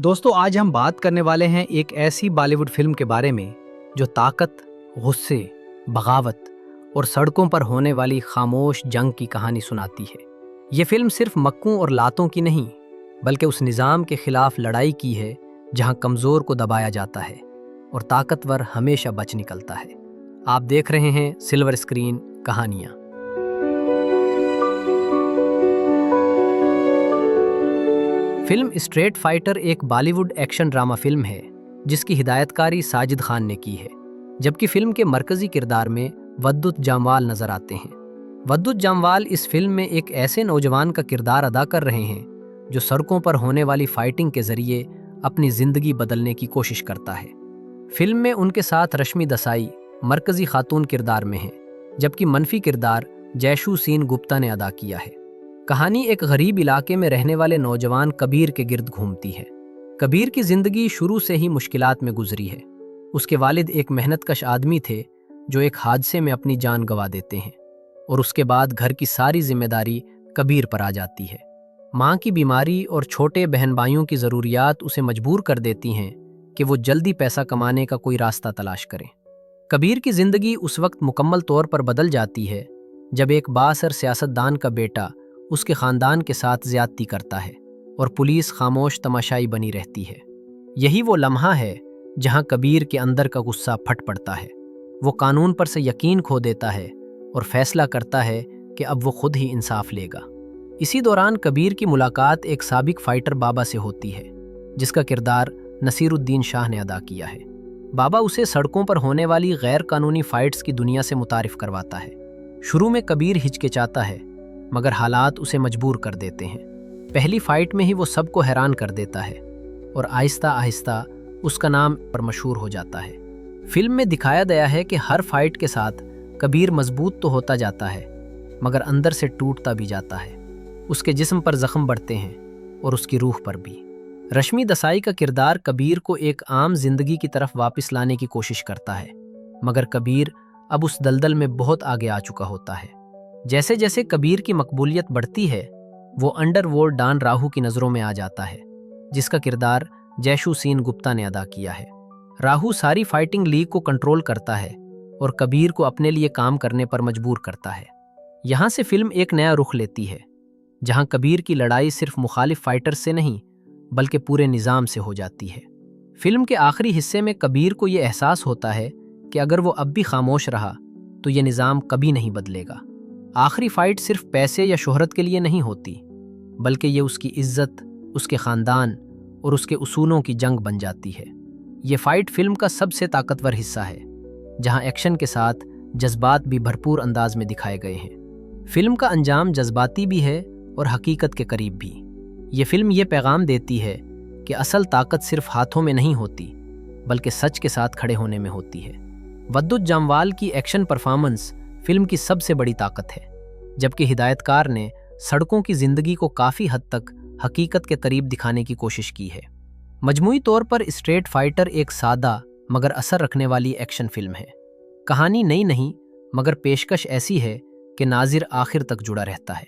दोस्तों आज हम बात करने वाले हैं एक ऐसी बॉलीवुड फिल्म के बारे में जो ताकत, गुस्से, बगावत और सड़कों पर होने वाली खामोश जंग की कहानी सुनाती है। ये फिल्म सिर्फ मक्कों और लातों की नहीं, बल्कि उस निज़ाम के खिलाफ लड़ाई की है जहां कमज़ोर को दबाया जाता है और ताकतवर हमेशा बच निकलता है। आप देख रहे हैं सिल्वर स्क्रीन कहानियाँ। फिल्म स्ट्रेट फाइटर एक बॉलीवुड एक्शन ड्रामा फिल्म है जिसकी हिदायतकारी साजिद खान ने की है, जबकि फिल्म के मरकजी किरदार में वद्दुत जामवाल नजर आते हैं। वद्दुत जामवाल इस फिल्म में एक ऐसे नौजवान का किरदार अदा कर रहे हैं जो सड़कों पर होने वाली फाइटिंग के जरिए अपनी जिंदगी बदलने की कोशिश करता है। फिल्म में उनके साथ रश्मि देसाई मरकजी खातून किरदार में है, जबकि मनफी किरदार जयशू सीन गुप्ता ने अदा किया है। कहानी एक गरीब इलाके में रहने वाले नौजवान कबीर के गिर्द घूमती है। कबीर की जिंदगी शुरू से ही मुश्किलात में गुजरी है। उसके वालिद एक मेहनतकश आदमी थे जो एक हादसे में अपनी जान गंवा देते हैं और उसके बाद घर की सारी जिम्मेदारी कबीर पर आ जाती है। माँ की बीमारी और छोटे बहन भाइयों की ज़रूरियात उसे मजबूर कर देती हैं कि वो जल्दी पैसा कमाने का कोई रास्ता तलाश करें। कबीर की जिंदगी उस वक्त मुकम्मल तौर पर बदल जाती है जब एक बाअसर सियासतदान का बेटा उसके ख़ानदान के साथ ज़्यादती करता है और पुलिस खामोश तमाशाई बनी रहती है। यही वो लम्हा है जहां कबीर के अंदर का गुस्सा फट पड़ता है। वो कानून पर से यकीन खो देता है और फैसला करता है कि अब वो खुद ही इंसाफ लेगा। इसी दौरान कबीर की मुलाकात एक साबिक फाइटर बाबा से होती है, जिसका किरदार नसीरुद्दीन शाह ने अदा किया है। बाबा उसे सड़कों पर होने वाली गैर कानूनी फाइट्स की दुनिया से मुतारिफ करवाता है। शुरू में कबीर हिचकिचाता है, मगर हालात उसे मजबूर कर देते हैं। पहली फाइट में ही वो सबको हैरान कर देता है और आहिस्ता आहिस्ता उसका नाम पर मशहूर हो जाता है। फिल्म में दिखाया गया है कि हर फाइट के साथ कबीर मजबूत तो होता जाता है, मगर अंदर से टूटता भी जाता है। उसके जिस्म पर जख्म बढ़ते हैं और उसकी रूह पर भी। रश्मि देसाई का किरदार कबीर को एक आम जिंदगी की तरफ वापस लाने की कोशिश करता है, मगर कबीर अब उस दलदल में बहुत आगे आ चुका होता है। जैसे जैसे कबीर की मकबूलियत बढ़ती है, वो अंडरवर्ल्ड डॉन राहू की नज़रों में आ जाता है, जिसका किरदार जयशू सीन गुप्ता ने अदा किया है। राहू सारी फाइटिंग लीग को कंट्रोल करता है और कबीर को अपने लिए काम करने पर मजबूर करता है। यहाँ से फिल्म एक नया रुख लेती है, जहाँ कबीर की लड़ाई सिर्फ मुखालिफ फाइटर से नहीं बल्कि पूरे निज़ाम से हो जाती है। फिल्म के आखिरी हिस्से में कबीर को ये एहसास होता है कि अगर वो अब भी खामोश रहा तो ये निज़ाम कभी नहीं बदलेगा। आखिरी फाइट सिर्फ पैसे या शोहरत के लिए नहीं होती, बल्कि ये उसकी इज्जत, उसके ख़ानदान और उसके उसूलों की जंग बन जाती है। ये फाइट फिल्म का सबसे ताकतवर हिस्सा है, जहां एक्शन के साथ जज्बात भी भरपूर अंदाज में दिखाए गए हैं। फिल्म का अंजाम जज्बाती भी है और हकीकत के करीब भी। ये फिल्म ये पैगाम देती है कि असल ताकत सिर्फ हाथों में नहीं होती, बल्कि सच के साथ खड़े होने में होती है। वद्दुत जामवाल की एक्शन परफॉर्मेंस फिल्म की सबसे बड़ी ताकत है, जबकि हिदायतकार ने सड़कों की जिंदगी को काफ़ी हद तक हकीकत के करीब दिखाने की कोशिश की है। मजमूई तौर पर स्ट्रेट फाइटर एक सादा मगर असर रखने वाली एक्शन फिल्म है। कहानी नई नहीं, मगर पेशकश ऐसी है कि नाज़िर आखिर तक जुड़ा रहता है।